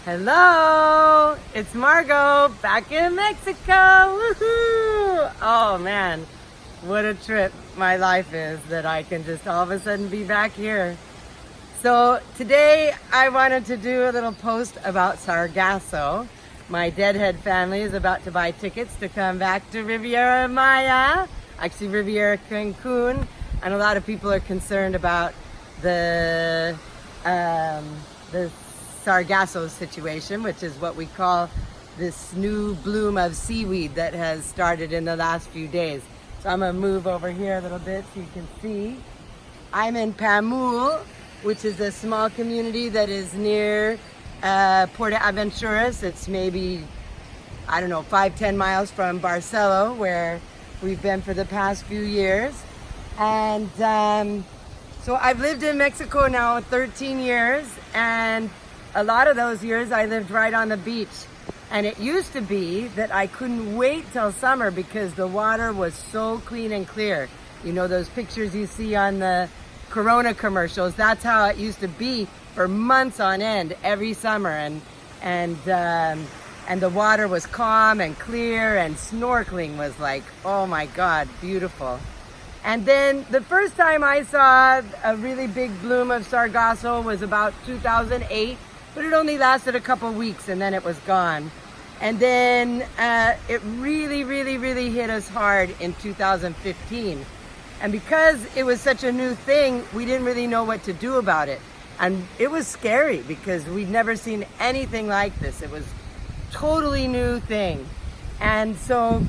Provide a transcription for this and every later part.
Hello, it's Margo back in Mexico. Woohoo! Oh man, what a trip my life is that I can just all of a sudden be back here. So today I wanted to do a little post about Sargasso. My deadhead family is about to buy tickets to come back to Riviera Maya, actually Riviera Cancun, and a lot of people are concerned about the Sargasso situation, which is what we call this new bloom of seaweed that has started in the last few days. So I'm gonna move over here a little bit so you can see. I'm in Pamul, which is a small community that is near Puerto Aventuras. It's maybe, I don't know, 5-10 miles from Barcelo, where we've been for the past few years. And so I've lived in Mexico now 13 years, and a lot of those years I lived right on the beach. And it used to be that I couldn't wait till summer because the water was so clean and clear. You know those pictures you see on the Corona commercials? That's how it used to be for months on end every summer. And the water was calm and clear, and snorkeling was like, oh my God, beautiful. And then the first time I saw a really big bloom of Sargasso was about 2008, but it only lasted a couple weeks and then it was gone. And then it really hit us hard in 2015. And because it was such a new thing, we didn't really know what to do about it. And it was scary because we'd never seen anything like this. It was totally new thing. And so,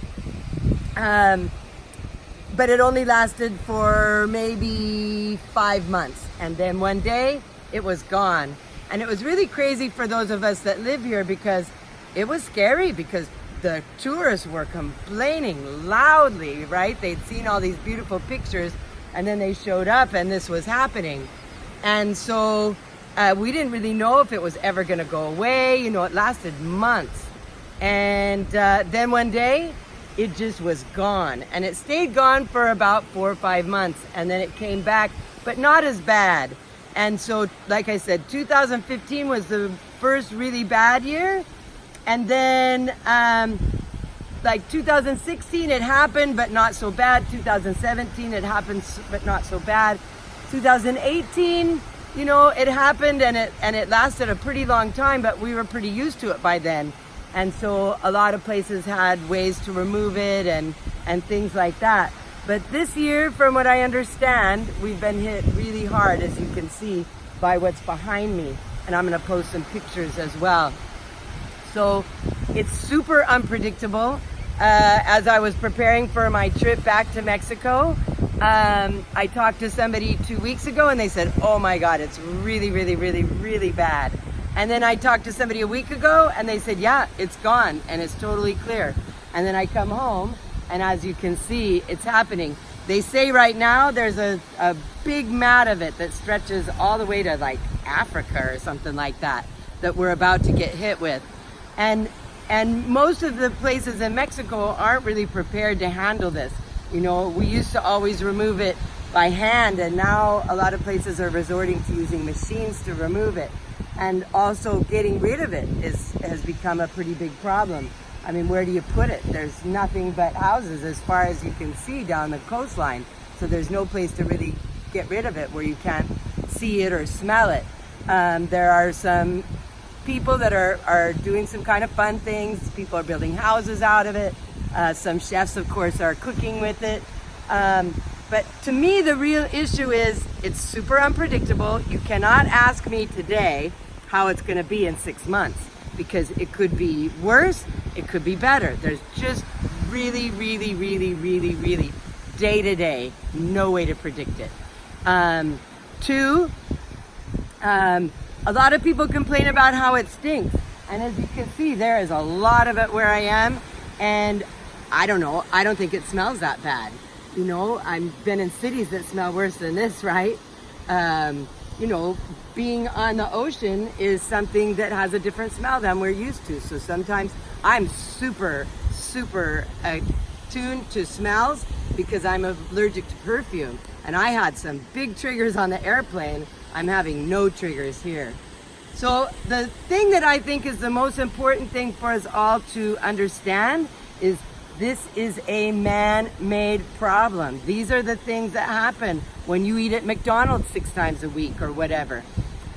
but it only lasted for maybe 5 months. And then one day it was gone. And it was really crazy for those of us that live here because it was scary because the tourists were complaining loudly, right? They'd seen all these beautiful pictures and then they showed up and this was happening. And so we didn't really know if it was ever gonna go away. You know, it lasted months. And then one day it just was gone. And it stayed gone for about 4 or 5 months and then it came back, but not as bad. And so, like I said, 2015 was the first really bad year. And then like 2016, it happened, but not so bad. 2017, it happened, but not so bad. 2018, you know, it happened and it lasted a pretty long time, but we were pretty used to it by then. And so a lot of places had ways to remove it and things like that. But this year, from what I understand, we've been hit really hard, as you can see by what's behind me. And I'm gonna post some pictures as well. So it's super unpredictable. As I was preparing for my trip back to Mexico, I talked to somebody 2 weeks ago and they said, oh my God, it's really bad. And then I talked to somebody a week ago and they said, yeah, it's gone and it's totally clear. And then I come home and as you can see, it's happening. They say right now there's a big mat of it that stretches all the way to like Africa or something like that, that we're about to get hit with. And most of the places in Mexico aren't really prepared to handle this. You know, we used to always remove it by hand and now a lot of places are resorting to using machines to remove it. And also getting rid of it has become a pretty big problem. I mean, where do you put it? There's nothing but houses as far as you can see down the coastline. So there's no place to really get rid of it where you can't see it or smell it. There are some people that are doing some kind of fun things. People are building houses out of it. Some chefs, of course, are cooking with it. But to me, the real issue is it's super unpredictable. You cannot ask me today how it's gonna be in 6 months because it could be worse, it could be better. There's just really day to day, no way to predict it. Two, a lot of people complain about how it stinks. And as you can see, there is a lot of it where I am. And I don't know, I don't think it smells that bad. You know, I've been in cities that smell worse than this, right? You know, being on the ocean is something that has a different smell than we're used to. So sometimes I'm super attuned to smells because I'm allergic to perfume. And I had some big triggers on the airplane. I'm having no triggers here. So the thing that I think is the most important thing for us all to understand is this is a man-made problem. These are the things that happen when you eat at McDonald's 6 times a week or whatever.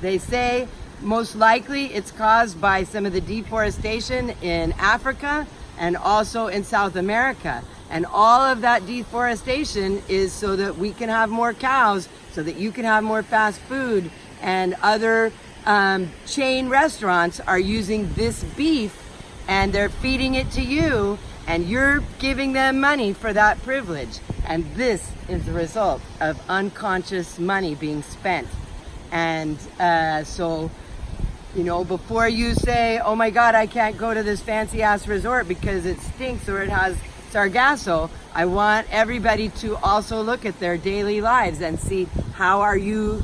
They say most likely it's caused by some of the deforestation in Africa and also in South America. And all of that deforestation is so that we can have more cows, so that you can have more fast food, and other chain restaurants are using this beef and they're feeding it to you, and you're giving them money for that privilege. And this is the result of unconscious money being spent. And so, you know, before you say, oh my God, I can't go to this fancy ass resort because it stinks or it has Sargasso, I want everybody to also look at their daily lives and see how are you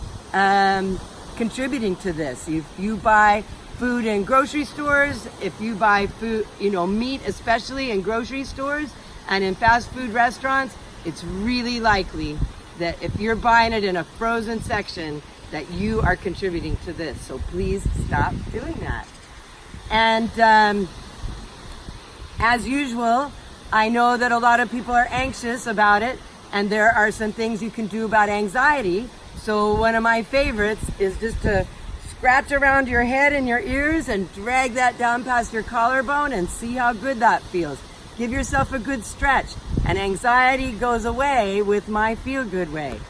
contributing to this. If you buy food in grocery stores, if you buy food, you know, meat especially in grocery stores and in fast food restaurants, it's really likely that if you're buying it in a frozen section, that you are contributing to this. So please stop doing that. And as usual, I know that a lot of people are anxious about it, and there are some things you can do about anxiety. So one of my favorites is just to scratch around your head and your ears and drag that down past your collarbone and see how good that feels. Give yourself a good stretch, and anxiety goes away with My Feel Good Way.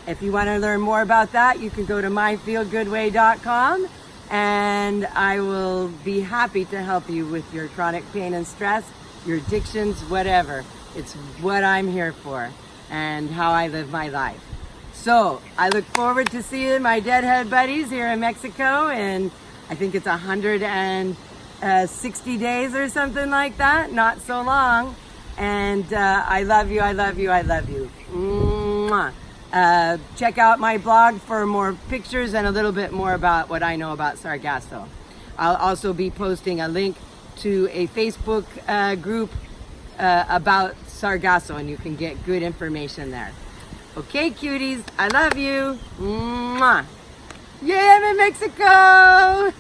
If you want to learn more about that, you can go to myfeelgoodway.com, and I will be happy to help you with your chronic pain and stress, your addictions, whatever. It's what I'm here for and how I live my life. So I look forward to seeing my deadhead buddies here in Mexico, and I think it's 160 days or something like that, not so long. And I love you, I love you, I love you. Mwah. Check out my blog for more pictures and a little bit more about what I know about Sargasso. I'll also be posting a link to a Facebook group about Sargasso, and you can get good information there. Okay, cuties, I love you. Mwah. Yay, I'm in Mexico!